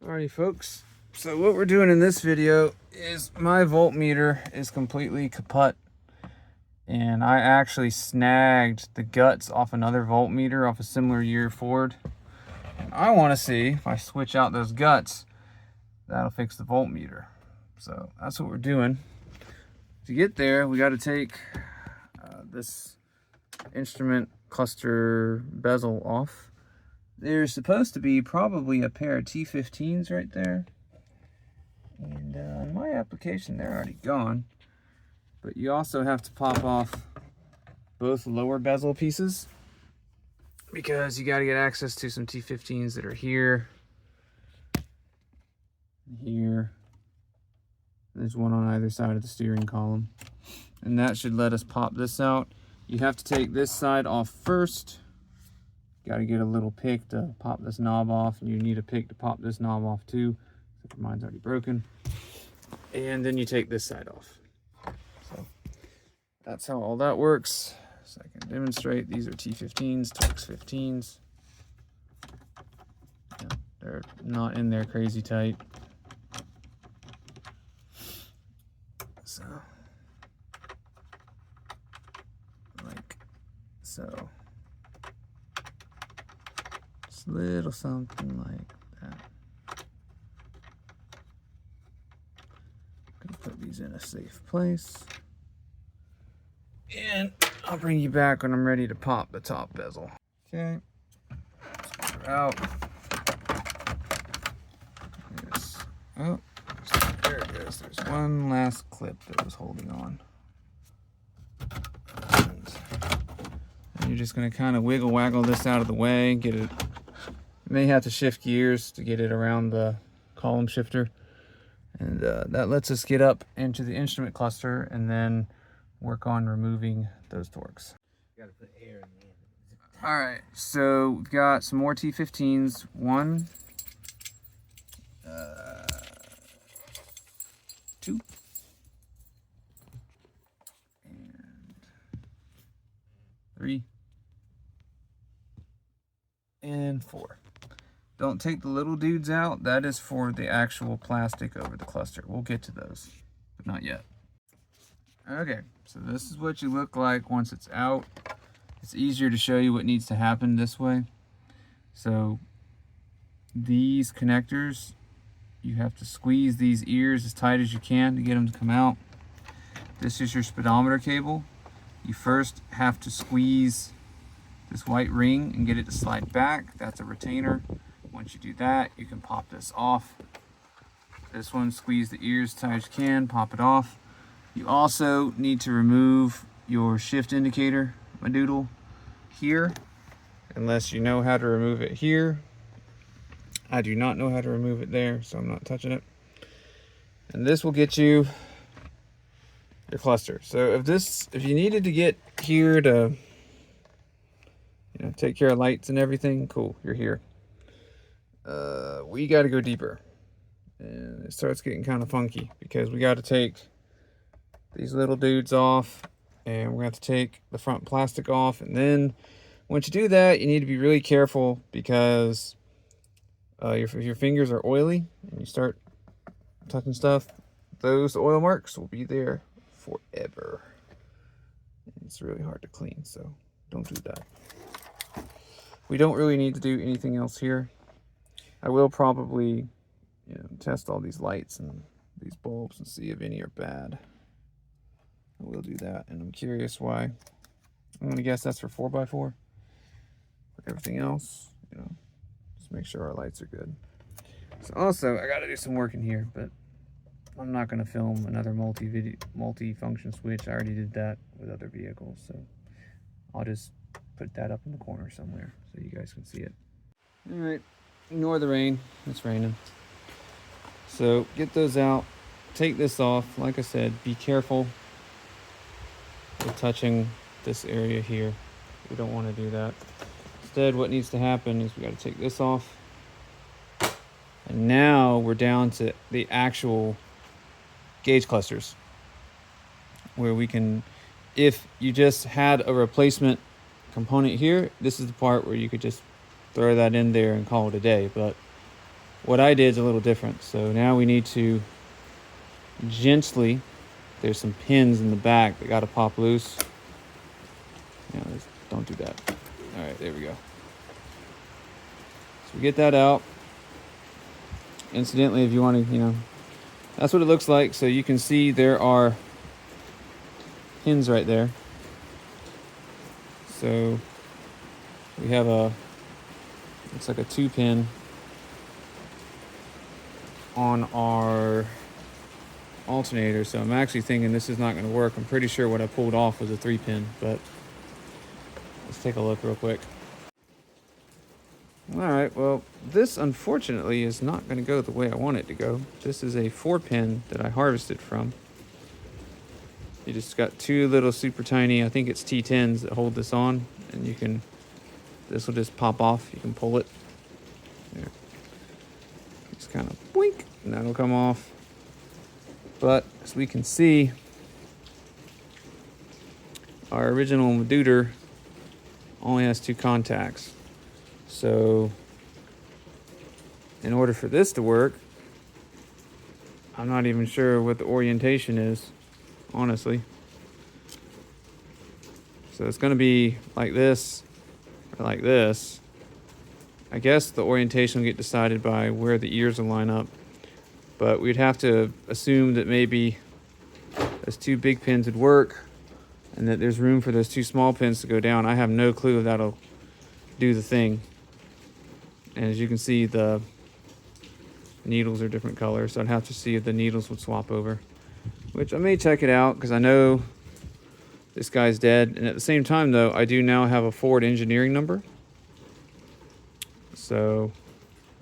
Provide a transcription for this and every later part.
Alrighty folks, so what we're doing in this video is my voltmeter is completely kaput, and I actually snagged the guts off another voltmeter off a similar year Ford, and I want to see if I switch out those guts that'll fix the voltmeter. So that's what we're doing. To get there, we got to take this instrument cluster bezel off. There's supposed to be probably a pair of T15s right there. And in my application, they're already gone. But you also have to pop off both lower bezel pieces, because you got to get access to some T15s that are here. Here. There's one on either side of the steering column. And that should let us pop this out. You have to take this side off first. Got to get a little pick to pop this knob off, and you need a pick to pop this knob off too. Mine's already broken. And then you take this side off. So that's how all that works. So I can demonstrate. These are T15s, Torx 15s. Yeah, they're not in there crazy tight. So, like so. Just a little something like that. Gonna put these in a safe place. And I'll bring you back when I'm ready to pop the top bezel. Okay. Screw out. Oh, there it is. There's one last clip that was holding on. And you're just gonna kind of wiggle waggle this out of the way, get it. You may have to shift gears to get it around the column shifter. And that lets us get up into the instrument cluster and then work on removing those Torx. Gotta put air in there. All right, so we've got some more T15s. 1, 2, and 3, and 4. Don't take the little dudes out. That is for the actual plastic over the cluster. We'll get to those, but not yet. Okay, so this is what you look like once it's out. It's easier to show you what needs to happen this way. So these connectors, you have to squeeze these ears as tight as you can to get them to come out. This is your speedometer cable. You first have to squeeze this white ring and get it to slide back. That's a retainer. Once you do that, you can pop this off. This one, squeeze the ears as tight as you can, pop it off. You also need to remove your shift indicator, my doodle, here, unless you know how to remove it here. I do not know how to remove it there, so I'm not touching it. And this will get you your cluster. So if you needed to get here to, take care of lights and everything, cool, you're here. We got to go deeper, and it starts getting kind of funky because we got to take these little dudes off, and we're going to have to take the front plastic off. And then once you do that, you need to be really careful, because if your fingers are oily and you start touching stuff, those oil marks will be there forever. And it's really hard to clean, so don't do that. We don't really need to do anything else here. I will probably test all these lights and these bulbs and see if any are bad. I will do that, and I'm curious why. I'm going to guess that's for 4x4. But everything else, just make sure our lights are good. So also, I got to do some work in here, but I'm not going to film another multi-function switch. I already did that with other vehicles, so I'll just put that up in the corner somewhere so you guys can see it. All right, ignore the rain. It's raining. So get those out. Take this off. Like I said, be careful with touching this area here. We don't want to do that. Instead, what needs to happen is we got to take this off. And now we're down to the actual gauge clusters, where we can, if you just had a replacement component here, this is the part where you could just throw that in there and call it a day. But what I did is a little different. So now we need to gently, there's some pins in the back that got to pop loose. Yeah, don't do that. All right, there we go. So we get that out. Incidentally, if you want to, that's what it looks like. So you can see there are pins right there. So we have it's like a 2-pin on our alternator. So I'm actually thinking this is not going to work. I'm pretty sure what I pulled off was a 3-pin, but let's take a look real quick. All right, well, this unfortunately is not going to go the way I want it to go. This is a 4-pin that I harvested from. You just got 2 little super tiny, I think it's T10s that hold this on, and this will just pop off. You can pull it. There. Just kind of boink, and that'll come off. But as we can see, our original Deuter only has 2 contacts. So in order for this to work, I'm not even sure what the orientation is, honestly. So it's going to be like this or like this. I guess the orientation will get decided by where the ears will line up. But we'd have to assume that maybe those 2 big pins would work and that there's room for those 2 small pins to go down. I have no clue if that'll do the thing. And as you can see, the needles are different colors, so I'd have to see if the needles would swap over, which I may check it out because I know this guy's dead. And at the same time, though, I do now have a Ford engineering number, so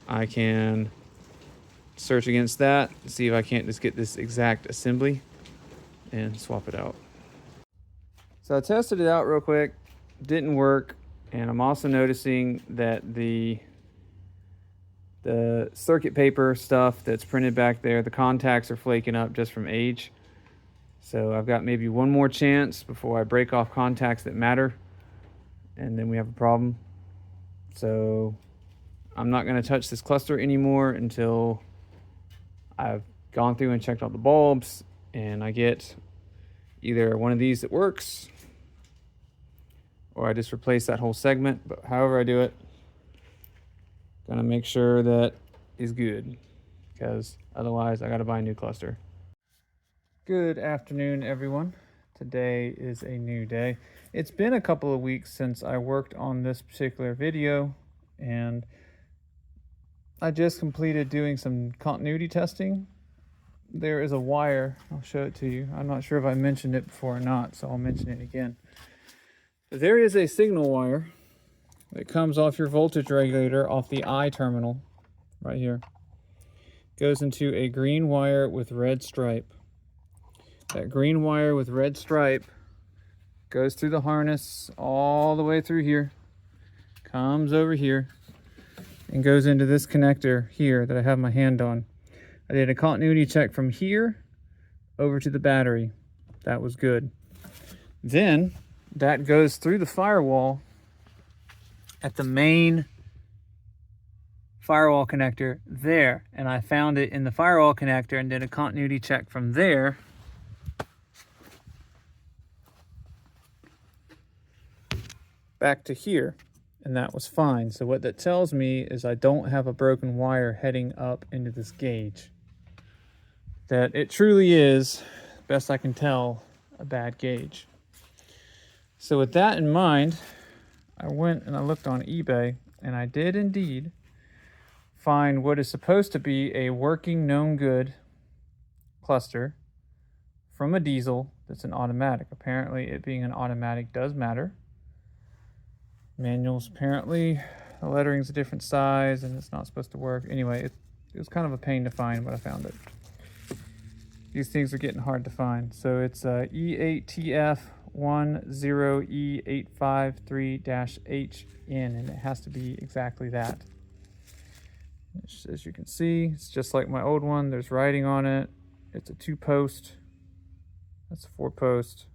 I can search against that, see if I can't just get this exact assembly and swap it out. So I tested it out real quick, didn't work, and I'm also noticing that the circuit paper stuff that's printed back there, the contacts are flaking up just from age. So I've got maybe one more chance before I break off contacts that matter, and then we have a problem. So I'm not going to touch this cluster anymore until I've gone through and checked out the bulbs and I get either one of these that works, or I just replace that whole segment. But however I do it, gonna make sure that is good, because otherwise I gotta buy a new cluster. Good afternoon, everyone. Today is a new day. It's been a couple of weeks since I worked on this particular video, and I just completed doing some continuity testing. There is a wire, I'll show it to you. I'm not sure if I mentioned it before or not, so I'll mention it again. There is a signal wire that comes off your voltage regulator off the I terminal right here. Goes into a green wire with red stripe. That green wire with red stripe goes through the harness all the way through here, comes over here, and goes into this connector here that I have my hand on. I did a continuity check from here over to the battery. That was good. Then that goes through the firewall at the main firewall connector there, and I found it in the firewall connector and did a continuity check from there back to here, and that was fine. So what that tells me is I don't have a broken wire heading up into this gauge. That it truly is, best I can tell, a bad gauge. So with that in mind, I went and I looked on eBay, and I did indeed find what is supposed to be a working known good cluster from a diesel that's an automatic. Apparently it being an automatic does matter. Manuals, apparently the lettering's a different size and it's not supposed to work. Anyway, it was kind of a pain to find, but I found it. These things are getting hard to find. So it's E8TF10E853-HN, and it has to be exactly that. As you can see, it's just like my old one. There's writing on it. It's a 2-post. That's a 4-post.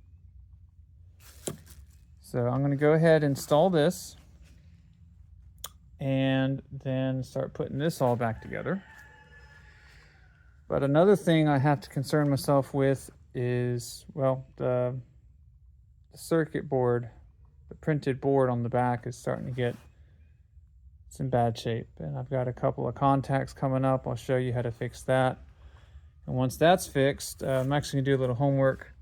So I'm going to go ahead and install this, and then start putting this all back together. But another thing I have to concern myself with is, well, the circuit board, the printed board on the back is starting to get, it's in bad shape. And I've got a couple of contacts coming up. I'll show you how to fix that. And once that's fixed, I'm actually gonna do a little homework.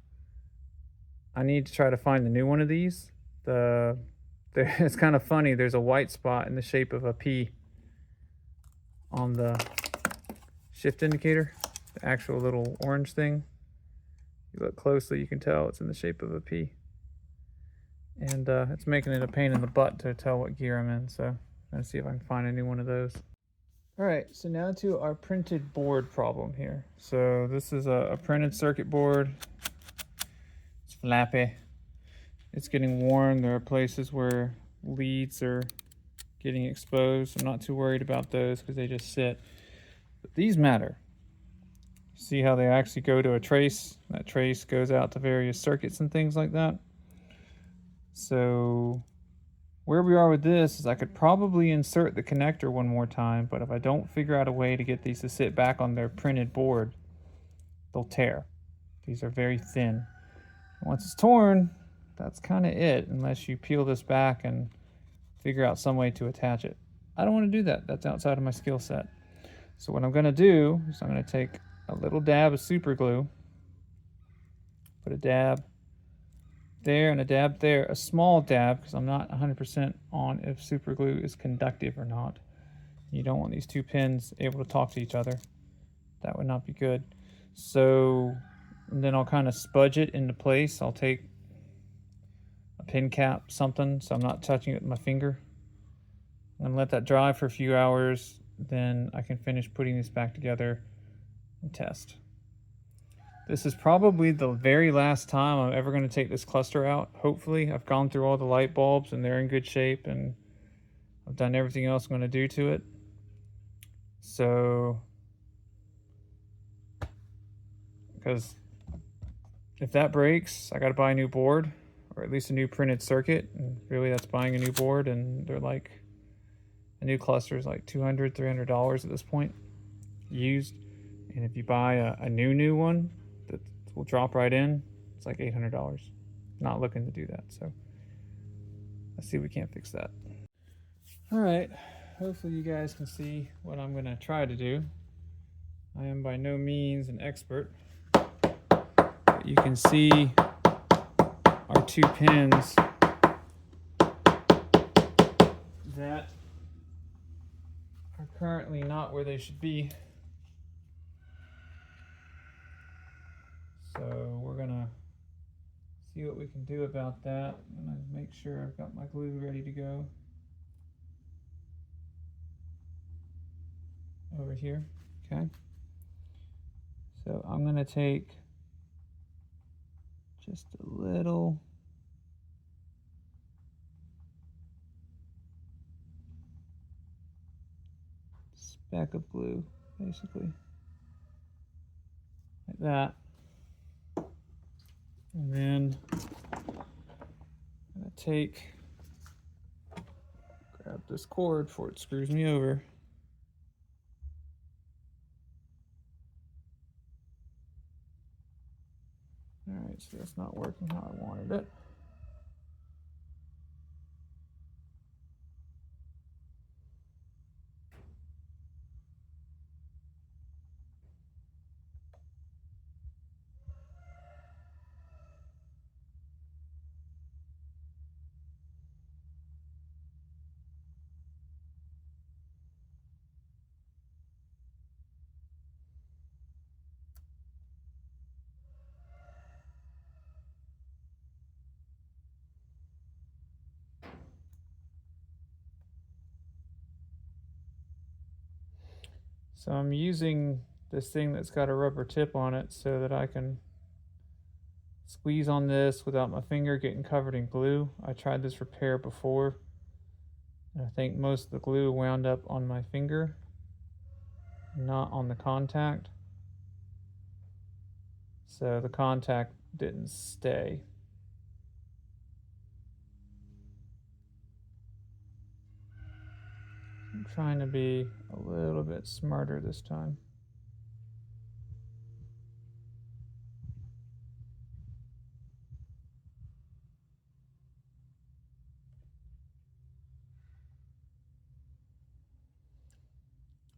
I need to try to find the new one of these. It's kind of funny. There's a white spot in the shape of a P on the shift indicator, the actual little orange thing. You look closely, you can tell it's in the shape of a P. And it's making it a pain in the butt to tell what gear I'm in, so I'm gonna see if I can find a new one of those. All right, so now to our printed board problem here. So this is a printed circuit board. It's flappy. It's getting worn. There are places where leads are getting exposed. I'm not too worried about those because they just sit. But these matter. See how they actually go to a trace? That trace goes out to various circuits and things like that. So where we are with this is I could probably insert the connector one more time, but if I don't figure out a way to get these to sit back on their printed board, they'll tear. These are very thin. Once it's torn, that's kind of it, unless you peel this back and figure out some way to attach it. I don't want to do that. That's outside of my skill set. So what I'm going to do is I'm going to take a little dab of super glue, put a dab there and a dab there, a small dab, because I'm not 100% on if super glue is conductive or not. You don't want these two pins able to talk to each other. That would not be good. So, and then I'll kind of spudge it into place. I'll take a pin cap, something, so I'm not touching it with my finger. I'm gonna let that dry for a few hours, then I can finish putting this back together and test. This is probably the very last time I'm ever going to take this cluster out. Hopefully, I've gone through all the light bulbs and they're in good shape and I've done everything else I'm going to do to it. So, because if that breaks, I got to buy a new board or at least a new printed circuit. And really, that's buying a new board, and they're like, a new cluster is like $200, $300 at this point, used. And if you buy a new one, that will drop right in, it's like $800. Not looking to do that, so let's see if we can't fix that. All right, hopefully you guys can see what I'm gonna try to do. I am by no means an expert, but you can see our two pins that are currently not where they should be. So we're gonna see what we can do about that. I'm gonna make sure I've got my glue ready to go over here. Okay. So I'm gonna take just a little speck of glue, basically, like that. And then I'm gonna grab this cord before it screws me over. All right, so that's not working how I wanted it. So I'm using this thing that's got a rubber tip on it so that I can squeeze on this without my finger getting covered in glue. I tried this repair before, and I think most of the glue wound up on my finger, not on the contact. So the contact didn't stay. trying to be a little bit smarter this time.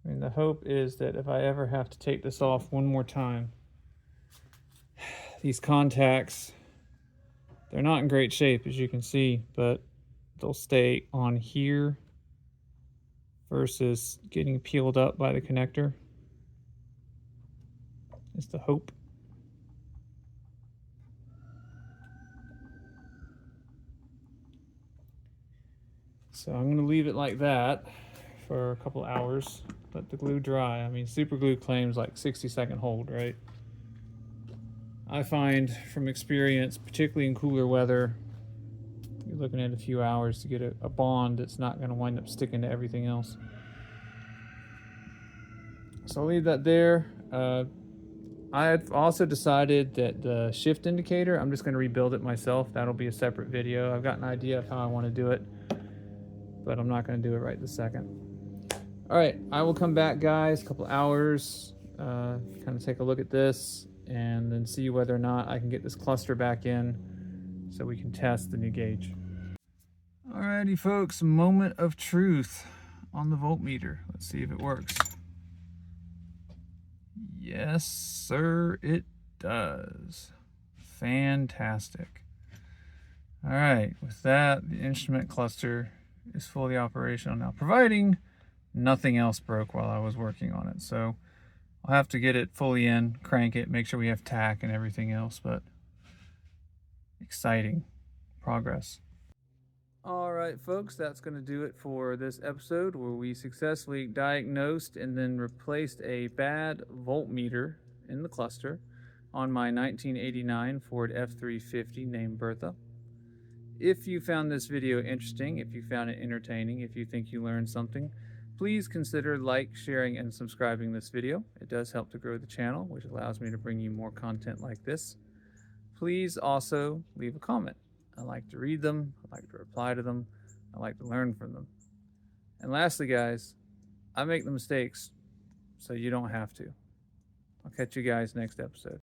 I mean, the hope is that if I ever have to take this off one more time, these contacts, they're not in great shape, as you can see, but they'll stay on here versus getting peeled up by the connector. Is the hope. So I'm going to leave it like that for a couple hours. Let the glue dry. I mean, super glue claims like 60-second hold, right? I find from experience, particularly in cooler weather, you're looking at a few hours to get a bond that's not going to wind up sticking to everything else. So I'll leave that there. I've also decided that the shift indicator, I'm just going to rebuild it myself. That'll be a separate video. I've got an idea of how I want to do it, but I'm not going to do it right this second. All right, I will come back, guys, a couple hours, kind of take a look at this, and then see whether or not I can get this cluster back in so we can test the new gauge. Alrighty, folks, moment of truth on the voltmeter. Let's see if it works. Yes, sir, it does. Fantastic. All right, with that, the instrument cluster is fully operational now, providing nothing else broke while I was working on it. So I'll have to get it fully in, crank it, make sure we have tack and everything else, but exciting progress. All right, folks, that's going to do it for this episode where we successfully diagnosed and then replaced a bad voltmeter in the cluster on my 1989 Ford F-350 named Bertha. If you found this video interesting, if you found it entertaining, if you think you learned something, please consider sharing, and subscribing this video. It does help to grow the channel, which allows me to bring you more content like this. Please also leave a comment. I like to read them, I like to reply to them, I like to learn from them. And lastly, guys, I make the mistakes so you don't have to. I'll catch you guys next episode.